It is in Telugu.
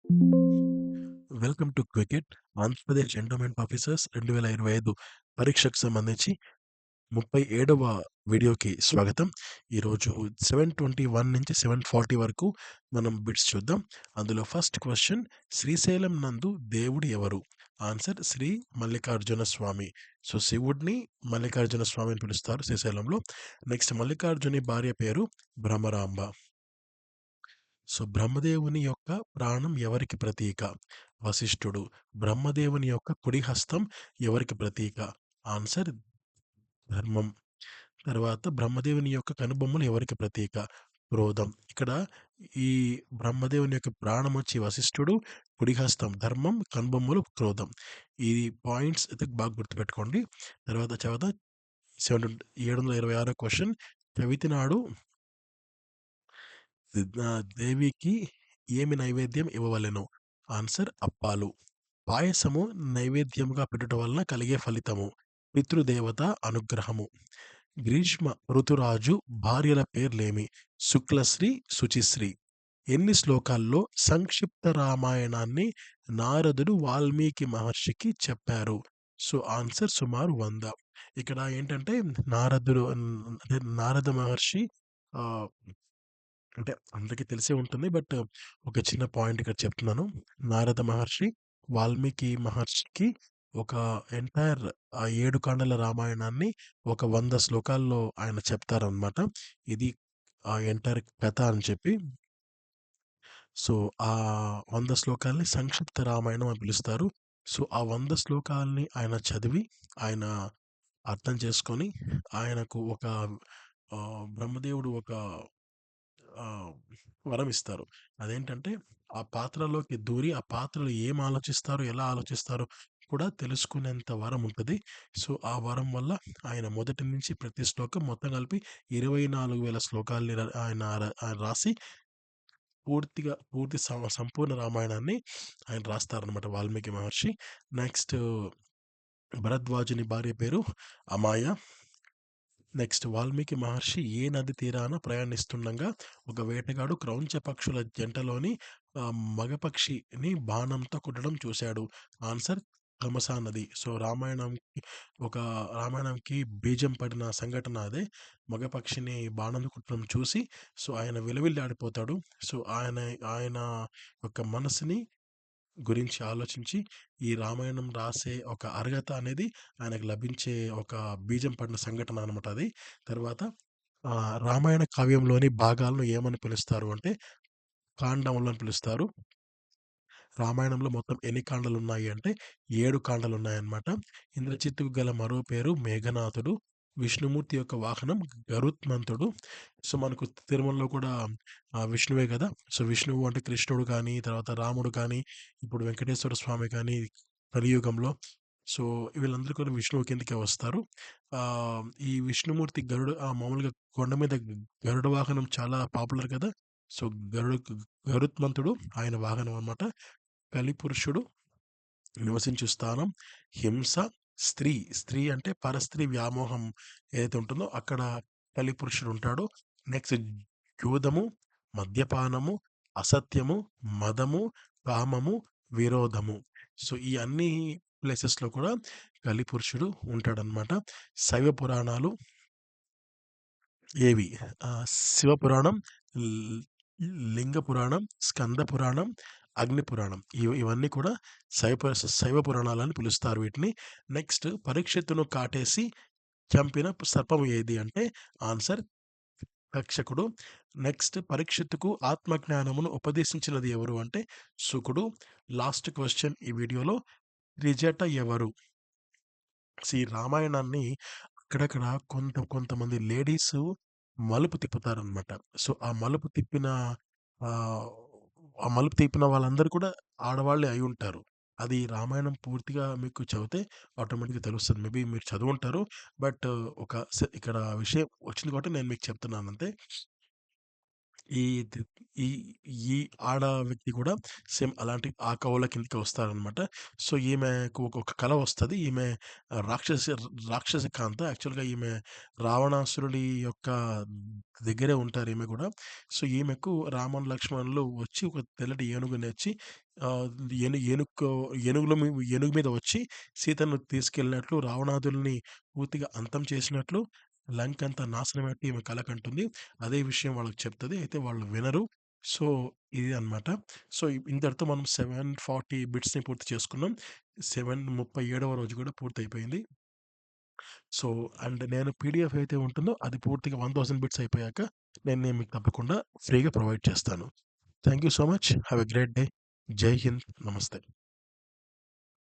Welcome to క్వికెట్ Andhra Pradesh endowment officers 2025 పరీక్షకు సంబంధించి 37వ వీడియోకి స్వాగతం. ఈరోజు 7:21 నుంచి 7:40 వరకు మనం బిట్స్ చూద్దాం. అందులో ఫస్ట్ క్వశ్చన్, శ్రీశైలం నందు దేవుడు ఎవరు? ఆన్సర్ శ్రీ మల్లికార్జున స్వామి. సో శివుడిని మల్లికార్జున స్వామి అని పిలుస్తారు శ్రీశైలంలో. నెక్స్ట్, మల్లికార్జుని భార్య పేరు భ్రమరాంబ. సో బ్రహ్మదేవుని యొక్క ప్రాణం ఎవరికి ప్రతీక? వశిష్ఠుడు. బ్రహ్మదేవుని యొక్క కుడి హస్తం ఎవరికి ప్రతీక? ఆన్సర్ ధర్మం. తర్వాత బ్రహ్మదేవుని యొక్క కనుబొమ్మలు ఎవరికి ప్రతీక? క్రోధం. ఇక్కడ ఈ బ్రహ్మదేవుని యొక్క ప్రాణం వచ్చి వశిష్ఠుడు, కుడి హస్తం ధర్మం, కనుబొమ్మలు క్రోధం. ఈ పాయింట్స్ అయితే బాగా గుర్తుపెట్టుకోండి. తర్వాత 726 క్వశ్చన్, చవితి నాడు దేవికి ఏమి నైవేద్యం ఇవ్వవలెను? ఆన్సర్ అప్పాలు. పాయసము నైవేద్యముగా పెట్టుట వలన కలిగే ఫలితము పితృదేవత అనుగ్రహము. గ్రీష్మ ఋతురాజు భార్యల పేర్లేమి? శుక్లశ్రీ, శుచిశ్రీ. ఎన్ని శ్లోకాల్లో సంక్షిప్త రామాయణాన్ని నారదుడు వాల్మీకి మహర్షికి చెప్పారు? సో ఆన్సర్ సుమారు 100. ఇక్కడ ఏంటంటే నారద మహర్షి ఆ, అంటే అందరికీ తెలిసే ఉంటుంది. బట్ ఒక చిన్న పాయింట్ ఇక్కడ చెప్తున్నాను. నారద మహర్షి వాల్మీకి మహర్షికి ఒక ఎంటైర్ 7 కాండల రామాయణాన్ని ఒక 100 శ్లోకాల్లో ఆయన చెప్తారనమాట. ఇది ఆ ఎంటైర్ కథ అని చెప్పి. సో ఆ 100 శ్లోకాల్ని సంక్షిప్త రామాయణం అని పిలుస్తారు. సో ఆ 100 శ్లోకాల్ని ఆయన చదివి, ఆయన అర్థం చేసుకొని, ఆయనకు ఒక బ్రహ్మదేవుడు ఒక ఆహ్, వరం ఇస్తారు. అదేంటంటే, ఆ పాత్రలోకి దూరి, ఆ పాత్రలో ఏం ఆలోచిస్తారో, ఎలా ఆలోచిస్తారో కూడా తెలుసుకునేంత వరం ఉంటది. సో, ఆ వరం వల్ల ఆయన మొదటి నుంచి ప్రతి శ్లోకం మొత్తం కలిపి 24,000 శ్లోకాల్ని ఆయన రాసి సంపూర్ణ రామాయణాన్ని ఆయన రాస్తారనమాట వాల్మీకి మహర్షి. నెక్స్ట్, భరద్వాజుని భార్య పేరు అమాయ. నెక్స్ట్, వాల్మీకి మహర్షి ఏ నది తీరాన ప్రయాణిస్తుండగా ఒక వేటగాడు క్రౌంచ పక్షుల జంటలోని మగపక్షిని బాణంతో కుట్టడం చూశాడు? ఆన్సర్ కమసా నది. సో రామాయణంకి బీజం పడిన సంఘటన అదే. మగపక్షిని బాణంతో కుట్టడం చూసి సో ఆయన విలువిల్లాడిపోతాడు. సో ఆయన ఆయన యొక్క మనసుని గురించి ఆలోచించి ఈ రామాయణం రాసే ఒక అర్హత అనేది ఆయనకు లభించే ఒక బీజం పడిన సంఘటన అనమాట అది. తర్వాత రామాయణ కావ్యంలోని భాగాలను ఏమని పిలుస్తారు అంటే కాండములు అని పిలుస్తారు. రామాయణంలో మొత్తం ఎన్ని కాండలున్నాయి అంటే 7 కాండలున్నాయన్నమాట. ఇంద్రజిత్తుకు గల మరో పేరు మేఘనాథుడు. విష్ణుమూర్తి యొక్క వాహనం గరుత్మంతుడు. సో మనకు తిరుమలలో కూడా విష్ణువే కదా! సో విష్ణువు అంటే కృష్ణుడు కానీ, తర్వాత రాముడు కానీ, ఇప్పుడు వెంకటేశ్వర స్వామి కానీ కలియుగంలో. సో వీళ్ళందరూ కూడా విష్ణువు కిందకే వస్తారు. ఈ విష్ణుమూర్తి మామూలుగా కొండ మీద గరుడ వాహనం చాలా పాపులర్ కదా! సో గరుత్మంతుడు ఆయన వాహనం అన్నమాట. కలిపురుషుడు నివసించు స్థానం హింస. స్త్రీ, స్త్రీ అంటే పరస్త్రీ వ్యామోహం ఏదైతే ఉంటుందో అక్కడ కలిపురుషుడు ఉంటాడు. నెక్స్ట్, జూదము, మద్యపానము, అసత్యము, మదము, కామము, విరోధము. సో ఈ అన్ని ప్లేసెస్లో కూడా కలిపురుషుడు ఉంటాడనమాట. శైవ పురాణాలు ఏవి? శివపురాణం, ల్ లింగ పురాణం, స్కంద పురాణం, అగ్ని పురాణం. ఇవన్నీ కూడా శైవ పురాణాలని పిలుస్తారు వీటిని. నెక్స్ట్, పరీక్షిత్తును కాటేసి చంపిన సర్పము ఏది అంటే ఆన్సర్ తక్షకుడు. నెక్స్ట్, పరీక్షిత్తుకు ఆత్మజ్ఞానమును ఉపదేశించినది ఎవరు అంటే శుకుడు. లాస్ట్ క్వశ్చన్ ఈ వీడియోలో, త్రిజట ఎవరు? ఈ రామాయణాన్ని అక్కడక్కడ కొంతమంది లేడీసు మలుపు తిప్పుతారనమాట. సో, ఆహ్, ఆ మలుపు తిప్పిన వాళ్ళందరూ కూడా ఆడవాళ్ళే అయ్యుంటారు. అది రామాయణం పూర్తిగా మీకు చదివితే ఆటోమేటిక్‌గా తెలుస్తది. మేబీ మీరు చదువుంటారు. బట్ ఇక్కడ విషయం వచ్చింది కాబట్టి నేను మీకు చెప్తున్నానంతే. ఈ ది ఈ ఈ ఆడ వ్యక్తి కూడా సేమ్ అలాంటి ఆ కవుల కిందకే వస్తారనమాట. సో, ఈమెకు ఒక కల వస్తది. ఈమె రాక్షసి రాక్షసి కాంత. యాక్చువల్‌గా ఈమె రావణాసురుడి యొక్క దగ్గరే ఉంటారు ఈమె గూడా. సో, ఈమెకు రామన్, లక్ష్మణులు వచ్చి ఒక తెల్లటి ఏనుగునొచ్చి ఆహ్, ఏను ఏనుక్కో ఏనుగుల మీ ఏనుగు మీద వచ్చి సీతను తీసుకెళ్ళినట్లు, రావణాదుల్ని పూర్తిగా అంతం చేసినట్లు, లంకంతా నాశనమైనట్టు ఈమె కల కంటుంది. అదే విషయం వాళ్ళకి చెప్తది. అయితే వాళ్ళు వినరు. సో, ఇది అన్నమాట. సో, ఇంతటితో మనం 740 బిట్స్‌ని పూర్తి చేసుకున్నాం. 37వ రోజు కూడా పూర్తయిపోయింది. సో, అండ్ నేను పీడీఎఫ్ అయితే ఉంటుందో అది పూర్తిగా 1000 బిట్స్ అయిపోయాక నేను మీకు తప్పకుండా ఫ్రీగా ప్రొవైడ్ చేస్తాను. Thank you so much. Have a great day. జై హింద్. నమస్తే.